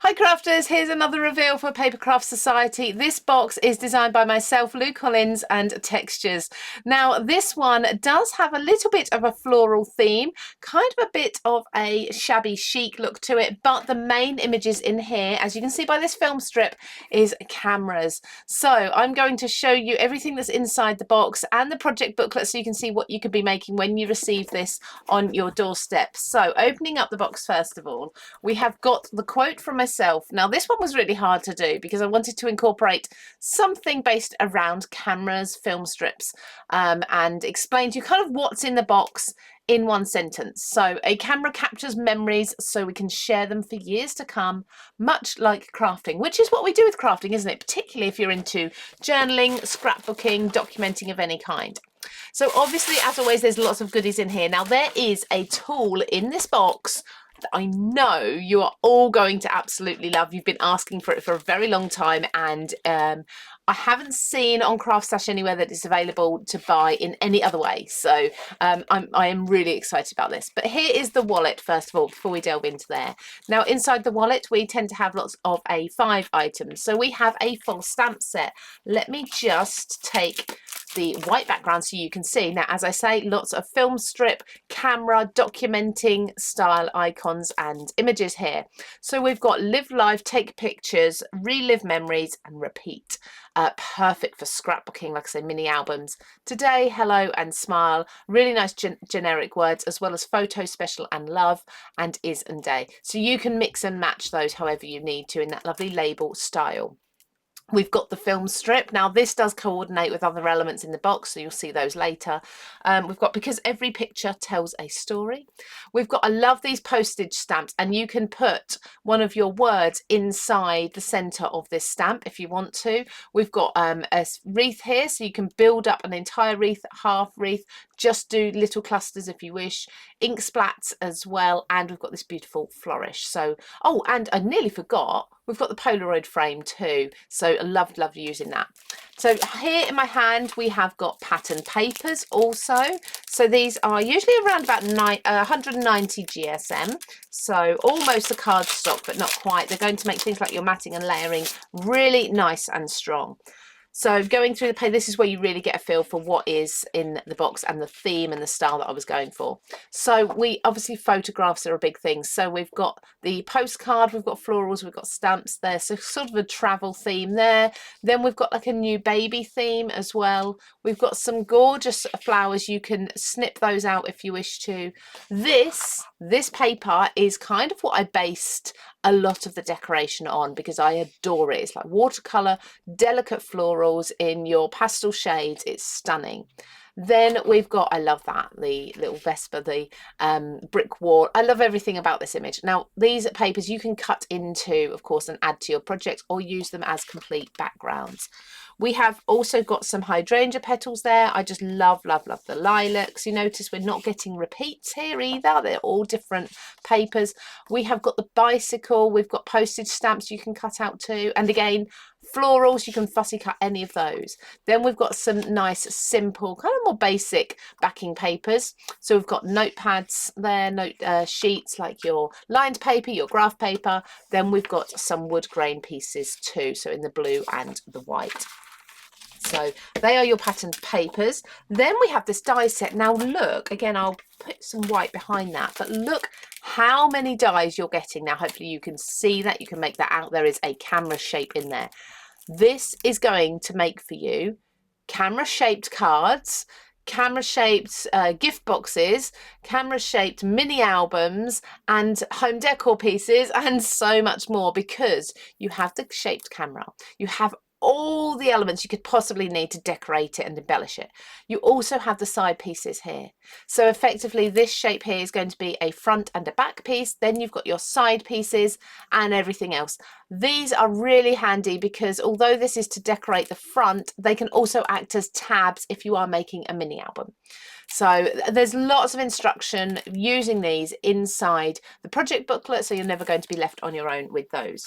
Hi crafters, here's another reveal for Papercraft Society. This box is designed by myself, Lou Collins, and Textures. Now this one does have a little bit of a floral theme, kind of a bit of a shabby chic look to it, but the main images in here, as you can see by this film strip, is cameras. So I'm going to show you everything that's inside the box and the project booklet so you can see what you could be making when you receive this on your doorstep. So opening up the box first of all, we have got the quote from myself. Now this one was really hard to do because I wanted to incorporate something based around cameras, film strips, and explain to you kind of what's in the box in one sentence. So a camera captures memories so we can share them for years to come, much like crafting, which is what we do with crafting, isn't it? Particularly if you're into journaling, scrapbooking, documenting of any kind. So obviously, as always, there's lots of goodies in here. Now there is a tool in this box that I know you are all going to absolutely love. You've been asking for it for a very long time, and I haven't seen on CraftStash anywhere that it's available to buy in any other way. So I am really excited about this. But here is the wallet, first of all, before we delve into there. Now, inside the wallet, we tend to have lots of A5 items. So we have a full stamp set. Let me just take the white background so you can see. Now, as I say, lots of film strip, camera, documenting style icons and images here. So we've got live life, take pictures, relive memories, and repeat. Perfect for scrapbooking, like I say, mini albums. Today, hello, and smile. Really nice generic words, as well as photo, special, and love, and is and day. So you can mix and match those however you need to in that lovely label style. We've got the film strip. Now this does coordinate with other elements in the box, so you'll see those later. We've got because every picture tells a story. We've got, I love these postage stamps, and you can put one of your words inside the center of this stamp if you want to. We've got a wreath here, so you can build up an entire wreath, half wreath, just do little clusters if you wish. Ink splats as well, and we've got this beautiful flourish. So, oh, and I nearly forgot, we've got the Polaroid frame too, so I love using that. So here in my hand we have got pattern papers also. So these are usually around about 190 GSM, so almost a cardstock but not quite. They're going to make things like your matting and layering really nice and strong. So going through the page, this is where you really get a feel for what is in the box and the theme and the style that I was going for. So we obviously, photographs are a big thing. So we've got the postcard, we've got florals, we've got stamps there. So sort of a travel theme there. Then we've got like a new baby theme as well. We've got some gorgeous flowers. You can snip those out if you wish to. This paper is kind of what I based a lot of the decoration on because I adore it. It's like watercolor, delicate florals in your pastel shades. It's stunning. Then we've got, I love that, the little Vespa, the brick wall. I love everything about this image. Now, these papers you can cut into, of course, and add to your project or use them as complete backgrounds. We have also got some hydrangea petals there. I just love the lilacs. You notice we're not getting repeats here either. They're all different papers. We have got the bicycle. We've got postage stamps you can cut out too. And again, florals, you can fussy cut any of those. Then we've got some nice, simple, kind of more basic backing papers. So we've got notepads there, note sheets like your lined paper, your graph paper. Then we've got some wood grain pieces too, so in the blue and the white. So they are your patterned papers. Then we have this die set. Now look, again, I'll put some white behind that, but look how many dies you're getting. Now hopefully you can see that, you can make that out. There is a camera shape in there. This is going to make for you camera shaped cards, camera shaped gift boxes, camera shaped mini albums and home decor pieces and so much more, because you have the shaped camera, you have all the elements you could possibly need to decorate it and embellish it. You also have the side pieces here. So effectively this shape here is going to be a front and a back piece. Then you've got your side pieces and everything else. These are really handy because although this is to decorate the front, they can also act as tabs if you are making a mini album. So there's lots of instruction using these inside the project booklet, so you're never going to be left on your own with those.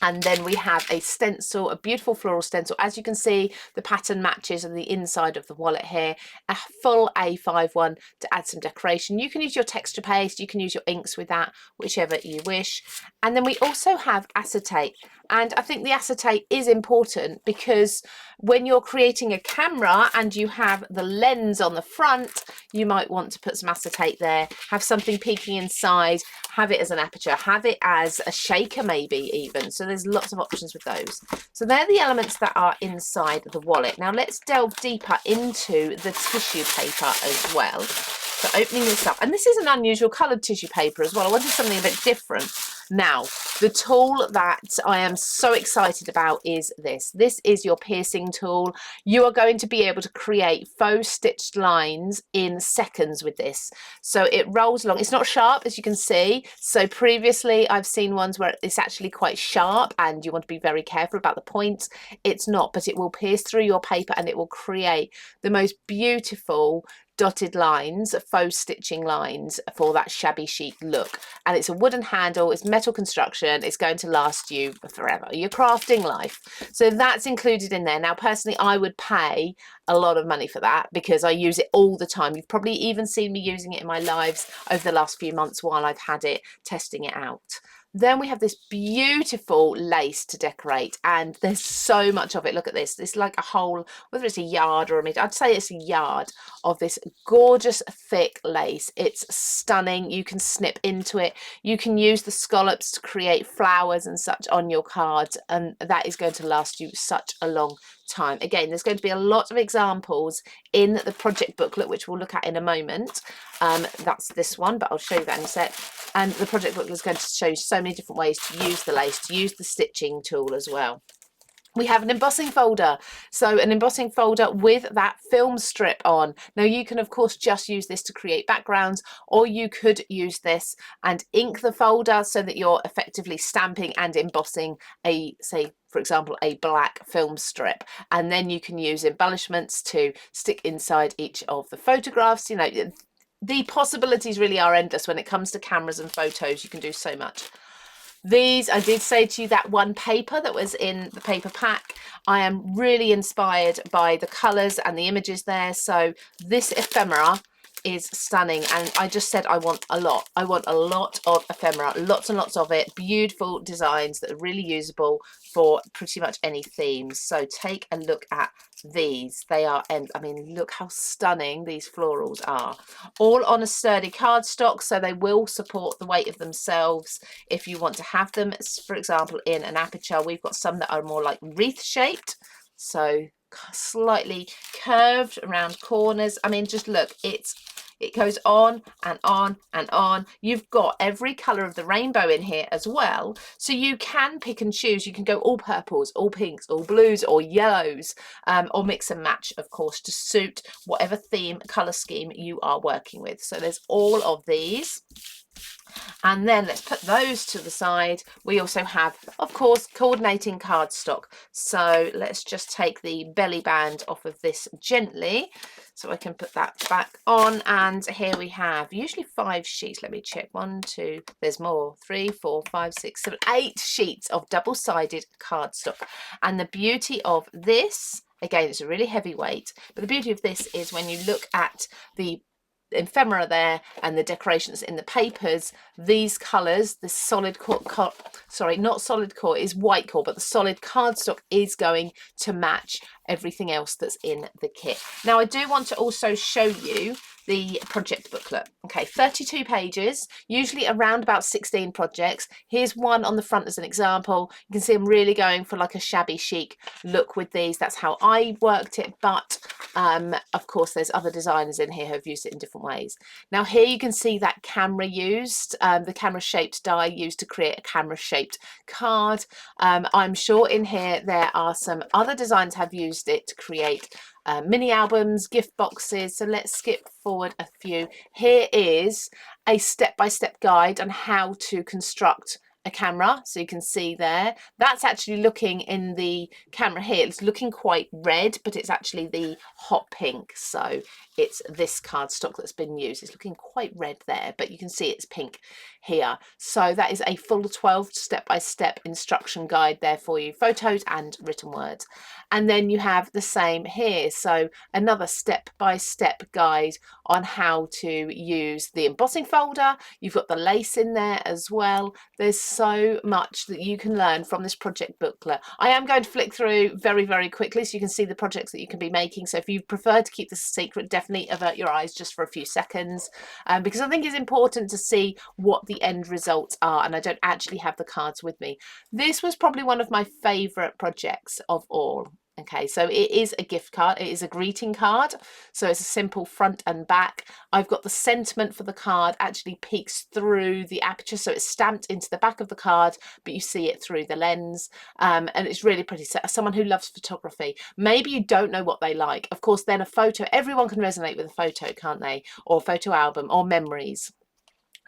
And then we have a stencil, a beautiful floral stencil. As you can see, the pattern matches on the inside of the wallet here. A full A5 one to add some decoration. You can use your texture paste, you can use your inks with that, whichever you wish. And then we also have acetate. And I think the acetate is important because when you're creating a camera and you have the lens on the front, you might want to put some acetate there, have something peeking inside, have it as an aperture, have it as a shaker maybe even. So there's lots of options with those. So they're the elements that are inside the wallet. Now let's delve deeper into the tissue paper as well. So opening this up, and this is an unusual coloured tissue paper as well. I wanted something a bit different. Now, the tool that I am so excited about is this. This is your piercing tool. You are going to be able to create faux stitched lines in seconds with this. So it rolls along. It's not sharp, as you can see. So previously I've seen ones where it's actually quite sharp and you want to be very careful about the points. It's not, but it will pierce through your paper and it will create the most beautiful dotted lines, faux stitching lines for that shabby chic look. And it's a wooden handle, it's metal construction, it's going to last you forever, your crafting life. So that's included in there. Now personally I would pay a lot of money for that because I use it all the time. You've probably even seen me using it in my lives over the last few months while I've had it, testing it out. Then we have this beautiful lace to decorate, and there's so much of it. Look at this. It's like a whole, whether it's a yard or a meter, I'd say it's a yard of this gorgeous thick lace. It's stunning. You can snip into it. You can use the scallops to create flowers and such on your cards, and that is going to last you such a long time. Again, there's going to be a lot of examples in the project booklet, which we'll look at in a moment. That's this one, but I'll show you that in a sec. And the project booklet is going to show you so many different ways to use the lace, to use the stitching tool as well. We have an embossing folder, so an embossing folder with that film strip on. Now you can of course just use this to create backgrounds, or you could use this and ink the folder so that you're effectively stamping and embossing a, say for example, a black film strip, and then you can use embellishments to stick inside each of the photographs. You know, the possibilities really are endless when it comes to cameras and photos. You can do so much. These, I did say to you that one paper that was in the paper pack, I am really inspired by the colours and the images there. So this ephemera is stunning, and I just said I want a lot. I want a lot of ephemera, lots and lots of it. Beautiful designs that are really usable for pretty much any themes. So take a look at these. They are, I mean, look how stunning these florals are. All on a sturdy cardstock, so they will support the weight of themselves. If you want to have them, for example, in an aperture, we've got some that are more like wreath shaped, so slightly curved around corners. I mean, just look, it goes on and on and on. You've got every colour of the rainbow in here as well, so you can pick and choose. You can go all purples, all pinks, all blues, or yellows, or mix and match, of course, to suit whatever theme, colour scheme you are working with. So there's all of these. And then let's put those to the side. We also have, of course, coordinating cardstock. So let's just take the belly band off of this gently, so I can put that back on. And here we have usually 5 sheets. Let me check. 1, 2, there's more. 3, 4, 5, 6, 7, 8 sheets of double-sided cardstock. And the beauty of this, again, it's a really heavy weight, but the beauty of this is when you look at the ephemera there and the decorations in the papers, these colours, the solid core, sorry, not solid core, is white core, but the solid cardstock is going to match everything else that's in the kit. Now I do want to also show you the project booklet. Okay, 32 pages, usually around about 16 projects. Here's one on the front as an example. You can see I'm really going for like a shabby chic look with these. That's how I worked it, but of course there's other designers in here who have used it in different ways. Now here you can see that camera used, the camera shaped die used to create a camera shaped card. I'm sure in here there are some other designs have used it to create mini albums, gift boxes. So let's skip forward a few. Here is a step-by-step guide on how to construct a camera. So you can see there, that's actually looking in the camera here, it's looking quite red, but it's actually the hot pink. So it's this cardstock that's been used. It's looking quite red there, but you can see it's pink here. So that is a full 12 step-by-step instruction guide there for you, photos and written words. And then you have the same here, so another step-by-step guide on how to use the embossing folder. You've got the lace in there as well. There's so much that you can learn from this project booklet. I am going to flick through very, very quickly so you can see the projects that you can be making. So if you prefer to keep this a secret, definitely avert your eyes just for a few seconds, because I think it's important to see what the end results are, and I don't actually have the cards with me. This was probably one of my favourite projects of all. Okay, so it is a gift card. It is a greeting card. So it's a simple front and back. I've got the sentiment for the card actually peeks through the aperture. So it's stamped into the back of the card, but you see it through the lens. And it's really pretty. So as someone who loves photography, maybe you don't know what they like. Of course, then a photo, everyone can resonate with a photo, can't they? Or a photo album or memories.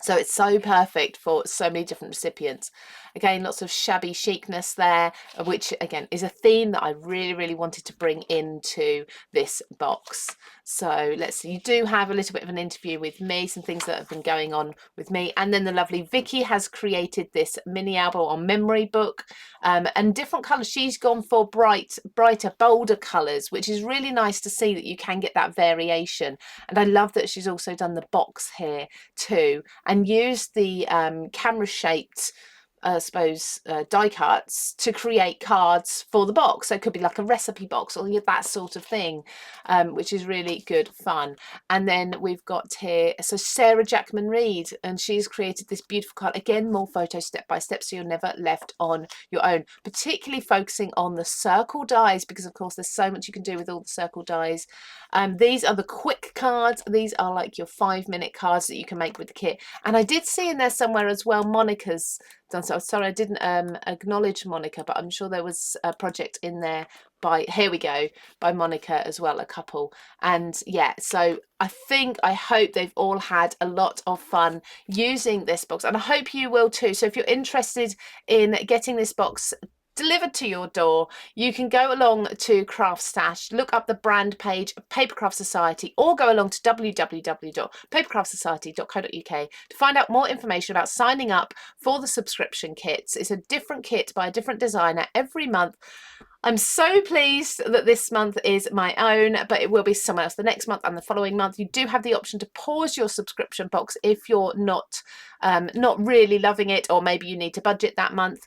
So it's so perfect for so many different recipients. Again, lots of shabby chicness there, which again is a theme that I really, really wanted to bring into this box. So let's see, you do have a little bit of an interview with me, some things that have been going on with me. And then the lovely Vicky has created this mini album on memory book, and different colours. She's gone for brighter, bolder colours, which is really nice to see that you can get that variation. And I love that she's also done the box here too, and used the camera shaped I suppose die cuts to create cards for the box. So it could be like a recipe box or that sort of thing, which is really good fun. And then we've got here, so Sarah Jackman Reid, and she's created this beautiful card, again more photos step by step, so you're never left on your own, particularly focusing on the circle dies, because of course there's so much you can do with all the circle dies. These are the quick cards. These are like your 5-minute cards that you can make with the kit. And I did see in there somewhere as well Monica's done. So sorry I didn't acknowledge Monica, but I'm sure there was a project in there by, here we go, by Monica as well, a couple. And yeah, so I hope they've all had a lot of fun using this box, and I hope you will too. So if you're interested in getting this box delivered to your door, you can go along to CraftStash, look up the brand page of Papercraft Society, or go along to www.papercraftsociety.co.uk to find out more information about signing up for the subscription kits. It's a different kit by a different designer every month. I'm so pleased that this month is my own, but it will be someone else the next month and the following month. You do have the option to pause your subscription box if you're not really loving it, or maybe you need to budget that month.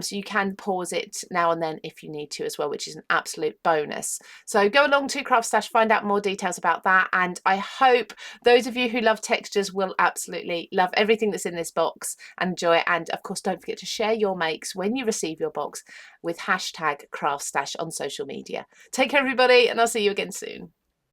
So you can pause it now and then if you need to as well, which is an absolute bonus. So go along to CraftStash, find out more details about that. And I hope those of you who love textures will absolutely love everything that's in this box and enjoy it. And of course, don't forget to share your makes when you receive your box with hashtag CraftStash on social media. Take care, everybody, and I'll see you again soon.